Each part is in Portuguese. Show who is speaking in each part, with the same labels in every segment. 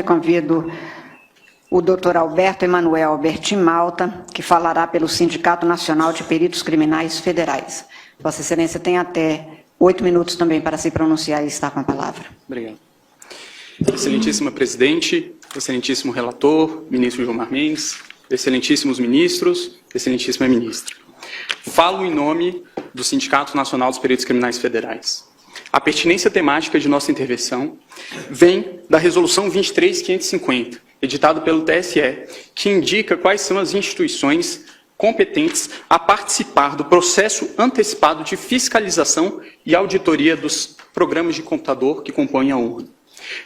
Speaker 1: Convido o doutor Alberto Emanuel Albertin Malta, que falará pelo Sindicato Nacional de Peritos Criminais Federais. Vossa Excelência tem até 8 minutos também para se pronunciar e está com a palavra.
Speaker 2: Obrigado. Excelentíssima Presidente, excelentíssimo relator, ministro Gilmar Mendes, excelentíssimos ministros, excelentíssima ministra. Falo em nome do Sindicato Nacional dos Peritos Criminais Federais. A pertinência temática de nossa intervenção vem da Resolução 23.550, editada pelo TSE, que indica quais são as instituições competentes a participar do processo antecipado de fiscalização e auditoria dos programas de computador que compõem a urna.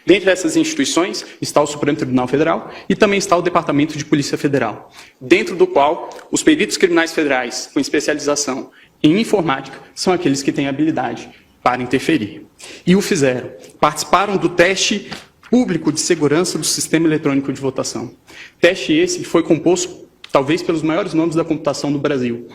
Speaker 2: Dentre essas instituições está o Supremo Tribunal Federal e também está o Departamento de Polícia Federal, dentro do qual os peritos criminais federais com especialização em informática são aqueles que têm habilidade para interferir. E o fizeram. Participaram do teste público de segurança do sistema eletrônico de votação. Teste esse que foi composto, talvez, pelos maiores nomes da computação do Brasil.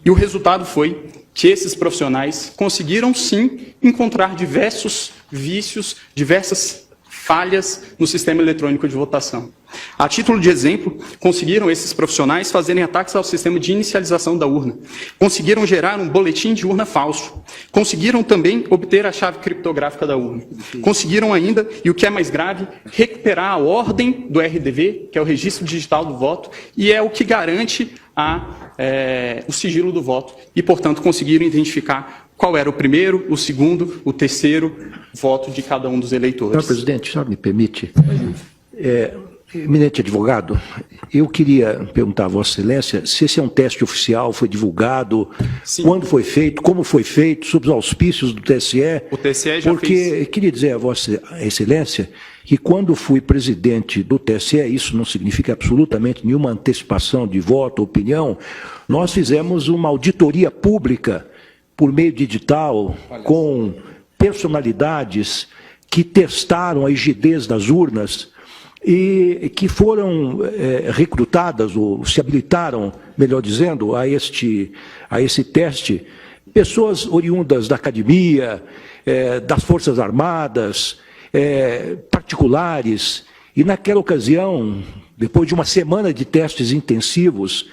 Speaker 2: E o resultado foi que esses profissionais conseguiram, sim, encontrar diversos vícios, diversas falhas no sistema eletrônico de votação. A título de exemplo, conseguiram esses profissionais fazerem ataques ao sistema de inicialização da urna. Conseguiram gerar um boletim de urna falso. Conseguiram também obter a chave criptográfica da urna. Conseguiram ainda, e o que é mais grave, recuperar a ordem do RDV, que é o Registro Digital do Voto, e é o que garante o sigilo do voto. E, portanto, conseguiram identificar qual era o primeiro, o segundo, o terceiro voto de cada um dos eleitores.
Speaker 3: Senhor presidente, o senhor me permite? Eminente advogado, eu queria perguntar a Vossa Excelência se esse é um teste oficial, foi divulgado, sim, quando foi feito, como foi feito, sob os auspícios do TSE.
Speaker 2: O TSE já
Speaker 3: porque
Speaker 2: fez.
Speaker 3: Queria dizer a Vossa Excelência que quando fui presidente do TSE, isso não significa absolutamente nenhuma antecipação de voto, opinião, nós fizemos uma auditoria pública por meio de edital, com personalidades que testaram a rigidez das urnas e que foram recrutadas, ou se habilitaram, melhor dizendo, a esse teste, pessoas oriundas da academia, das Forças Armadas, particulares, e naquela ocasião, depois de uma semana de testes intensivos,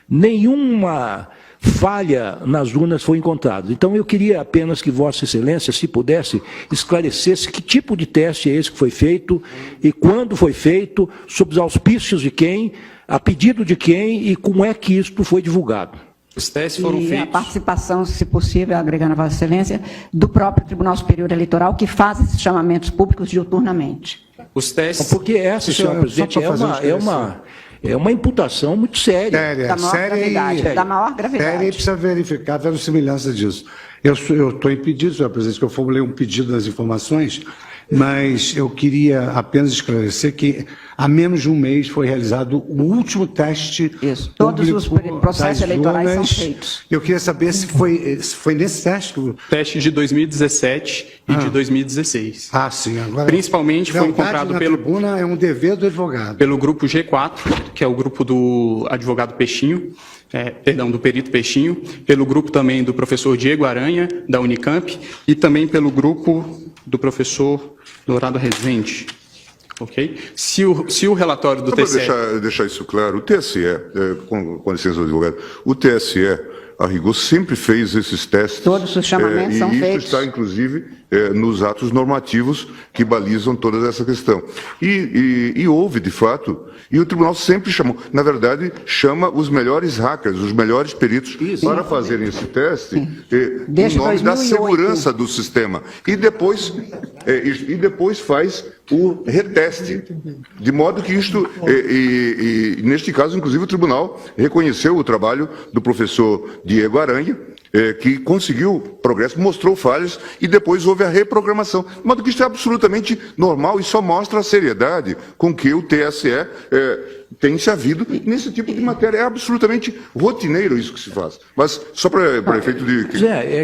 Speaker 3: nenhuma falha nas urnas foi encontrada. Então, eu queria apenas que Vossa Excelência, se pudesse, esclarecesse que tipo de teste é esse que foi feito e quando foi feito, sob os auspícios de quem, a pedido de quem e como é que isto foi divulgado.
Speaker 2: Os testes foram feitos.
Speaker 1: A participação, se possível, agregando a Vossa Excelência, do próprio Tribunal Superior Eleitoral, que faz esses chamamentos públicos diuturnamente.
Speaker 2: Os testes...
Speaker 3: Porque essa, senhor presidente, é uma imputação muito séria.
Speaker 1: Da maior gravidade.
Speaker 4: Séria, e precisa verificar a verossimilhança disso. Eu estou impedido, senhor presidente, que eu formulei um pedido das informações, mas eu queria apenas esclarecer que há menos de um mês foi realizado o último teste.
Speaker 1: Isso. Todos os processos eleitorais são feitos.
Speaker 4: Eu queria saber se foi nesse teste.
Speaker 2: Teste de 2017 e de 2016.
Speaker 4: Ah, sim. Agora,
Speaker 2: principalmente foi encontrado pelo
Speaker 4: tribuna é um dever do advogado.
Speaker 2: Pelo grupo G4, que é o grupo do advogado Peixinho, do perito Peixinho, pelo grupo também do professor Diego Aranha, da Unicamp, e também pelo grupo do professor Dourado Rezende. Ok? Se o relatório do TSE...
Speaker 5: Para deixar isso claro, o TSE, com licença do advogado, o TSE, a rigor, sempre fez esses testes.
Speaker 1: Todos os chamamentos são feitos.
Speaker 5: E isso está, inclusive, nos atos normativos que balizam toda essa questão. E houve, de fato, e o tribunal sempre chamou, na verdade, chama os melhores hackers, os melhores peritos, para fazerem esse teste, em nome da segurança do sistema. E depois faz o reteste, de modo que isto, neste caso, inclusive, o tribunal reconheceu o trabalho do professor Diego Aranha, que conseguiu progresso, mostrou falhas e depois houve a reprogramação. De modo que isso é absolutamente normal e só mostra a seriedade com que o TSE tem se havido nesse tipo de matéria. É absolutamente rotineiro isso que se faz. Mas só para efeito de...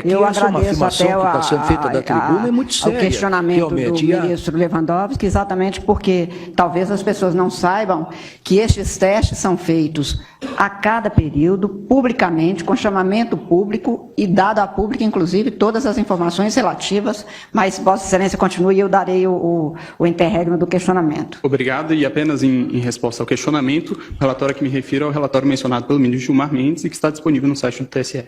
Speaker 1: Eu essa é uma afirmação que está sendo feita da tribuna, é muito séria. O questionamento do ministro Lewandowski, exatamente porque talvez as pessoas não saibam que estes testes são feitos a cada período, publicamente, com chamamento público, público e dado a público, inclusive, todas as informações relativas, mas Vossa Excelência continue e eu darei o interregno do questionamento.
Speaker 2: Obrigado, e apenas em resposta ao questionamento, o relatório a que me refiro é o relatório mencionado pelo ministro Gilmar Mendes e que está disponível no site do TSE.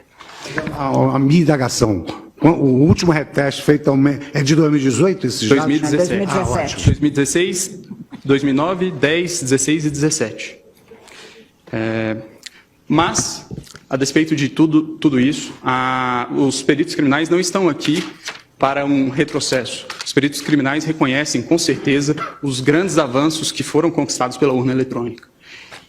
Speaker 4: A minha indagação, o último reteste feito é de 2018, esses dados?
Speaker 2: 2017.
Speaker 1: 2017.
Speaker 2: 2016, 2009, 10, 16 e 17. Mas, a despeito de tudo isso, os peritos criminais não estão aqui para um retrocesso. Os peritos criminais reconhecem, com certeza, os grandes avanços que foram conquistados pela urna eletrônica.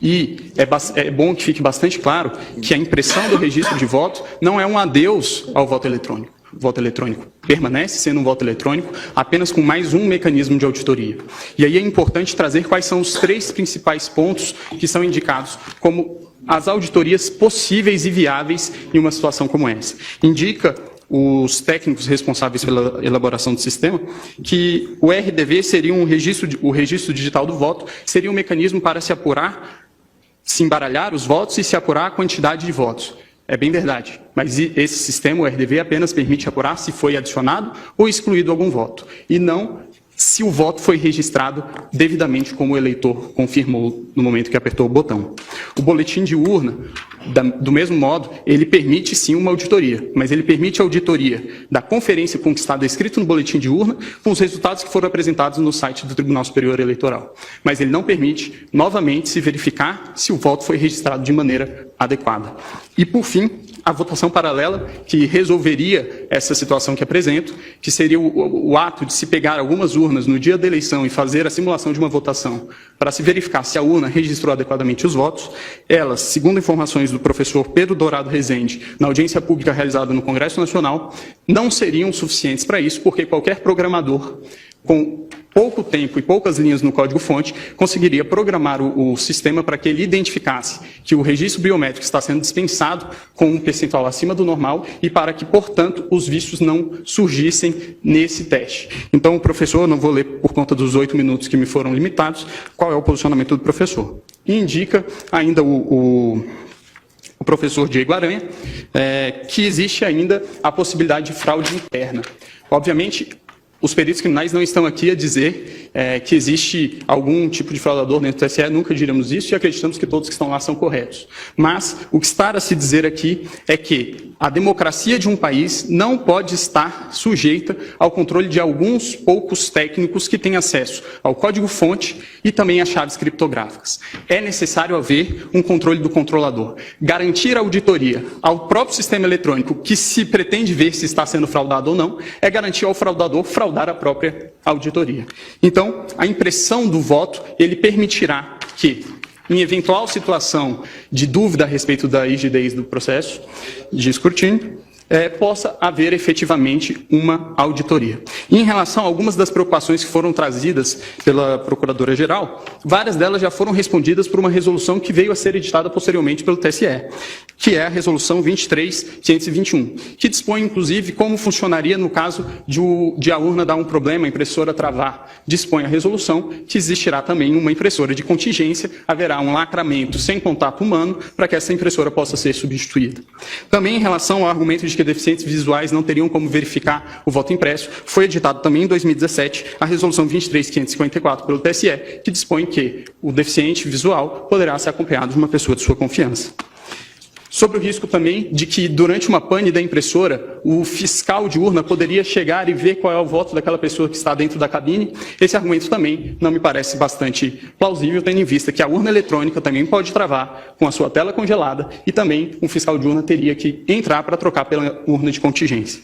Speaker 2: E é bom que fique bastante claro que a impressão do registro de voto não é um adeus ao voto eletrônico. O voto eletrônico permanece sendo um voto eletrônico, apenas com mais um mecanismo de auditoria. E aí é importante trazer quais são os 3 principais pontos que são indicados como as auditorias possíveis e viáveis em uma situação como essa. Indica os técnicos responsáveis pela elaboração do sistema, que o RDV seria o registro digital do voto, seria um mecanismo para se apurar, se embaralhar os votos e se apurar a quantidade de votos. É bem verdade, mas esse sistema, o RDV, apenas permite apurar se foi adicionado ou excluído algum voto, e não se o voto foi registrado devidamente como o eleitor confirmou no momento que apertou o botão. O boletim de urna, do mesmo modo, ele permite sim uma auditoria, mas ele permite a auditoria da conferência conquistada escrito no boletim de urna com os resultados que foram apresentados no site do Tribunal Superior Eleitoral. Mas ele não permite, novamente, se verificar se o voto foi registrado de maneira adequada. E, por fim, a votação paralela, que resolveria essa situação que apresento, que seria o ato de se pegar algumas urnas no dia da eleição e fazer a simulação de uma votação para se verificar se a urna registrou adequadamente os votos. Elas, segundo informações do professor Pedro Dourado Rezende, na audiência pública realizada no Congresso Nacional, não seriam suficientes para isso, porque qualquer programador com pouco tempo e poucas linhas no código-fonte, conseguiria programar o sistema para que ele identificasse que o registro biométrico está sendo dispensado com um percentual acima do normal e para que, portanto, os vícios não surgissem nesse teste. Então, o professor, eu não vou ler por conta dos 8 minutos que me foram limitados, qual é o posicionamento do professor. E indica ainda o professor Diego Aranha, que existe ainda a possibilidade de fraude interna. Obviamente, os peritos criminais não estão aqui a dizer que existe algum tipo de fraudador dentro do TSE, nunca diremos isso e acreditamos que todos que estão lá são corretos. Mas o que está a se dizer aqui é que a democracia de um país não pode estar sujeita ao controle de alguns poucos técnicos que têm acesso ao código-fonte e também às chaves criptográficas. É necessário haver um controle do controlador. Garantir a auditoria ao próprio sistema eletrônico que se pretende ver se está sendo fraudado ou não, é garantir ao fraudador fraudar a própria auditoria. Então, a impressão do voto, ele permitirá que, em eventual situação de dúvida a respeito da rigidez do processo de escrutínio, possa haver efetivamente uma auditoria. E em relação a algumas das preocupações que foram trazidas pela Procuradora-Geral, várias delas já foram respondidas por uma resolução que veio a ser editada posteriormente pelo TSE, que é a Resolução 23.521, que dispõe, inclusive, como funcionaria no caso de a urna dar um problema, a impressora travar. Dispõe a resolução que existirá também uma impressora de contingência, haverá um lacramento sem contato humano para que essa impressora possa ser substituída. Também em relação ao argumento de que deficientes visuais não teriam como verificar o voto impresso, foi editado também em 2017 a Resolução 23.554 pelo TSE, que dispõe que o deficiente visual poderá ser acompanhado de uma pessoa de sua confiança. Sobre o risco também de que, durante uma pane da impressora, o fiscal de urna poderia chegar e ver qual é o voto daquela pessoa que está dentro da cabine, esse argumento também não me parece bastante plausível, tendo em vista que a urna eletrônica também pode travar com a sua tela congelada e também um fiscal de urna teria que entrar para trocar pela urna de contingência.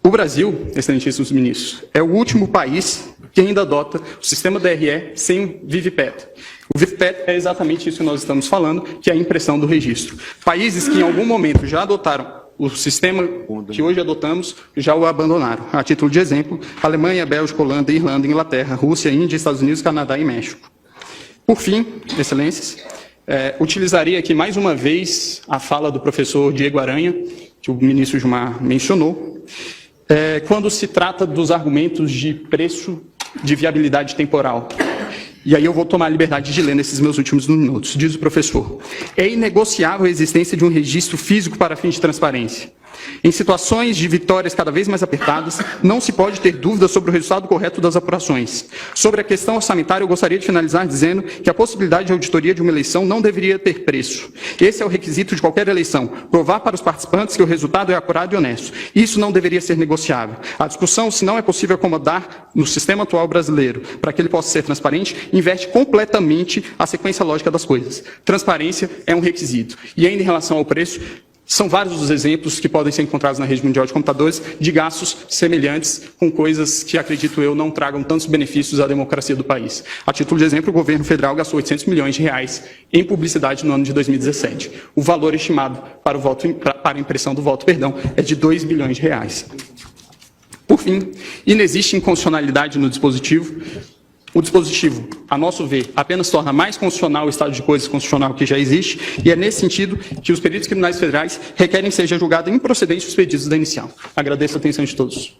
Speaker 2: O Brasil, excelentíssimos ministros, é o último país que ainda adota o sistema DRE sem o VivPET. O VivPET é exatamente isso que nós estamos falando, que é a impressão do registro. Países que em algum momento já adotaram o sistema que hoje adotamos, já o abandonaram. A título de exemplo, Alemanha, Bélgica, Holanda, Irlanda, Inglaterra, Rússia, Índia, Estados Unidos, Canadá e México. Por fim, excelências, utilizaria aqui mais uma vez a fala do professor Diego Aranha, que o ministro Gilmar mencionou, quando se trata dos argumentos de preço de viabilidade temporal. E aí eu vou tomar a liberdade de ler nesses meus últimos minutos. Diz o professor: é inegociável a existência de um registro físico para fins de transparência. Em situações de vitórias cada vez mais apertadas, não se pode ter dúvida sobre o resultado correto das apurações. Sobre a questão orçamentária, eu gostaria de finalizar dizendo que a possibilidade de auditoria de uma eleição não deveria ter preço. Esse é o requisito de qualquer eleição: provar para os participantes que o resultado é apurado e honesto. Isso não deveria ser negociável. A discussão, se não é possível acomodar no sistema atual brasileiro para que ele possa ser transparente, inverte completamente a sequência lógica das coisas. Transparência é um requisito. E ainda em relação ao preço, são vários os exemplos que podem ser encontrados na rede mundial de computadores de gastos semelhantes com coisas que, acredito eu, não tragam tantos benefícios à democracia do país. A título de exemplo, o governo federal gastou 800 milhões de reais em publicidade no ano de 2017. O valor estimado para a impressão do voto, é de 2 bilhões de reais. Por fim, inexiste inconstitucionalidade no dispositivo. O dispositivo, a nosso ver, apenas torna mais constitucional o estado de coisas constitucional que já existe, e é nesse sentido que os peritos criminais federais requerem que seja julgado improcedente os pedidos da inicial. Agradeço a atenção de todos.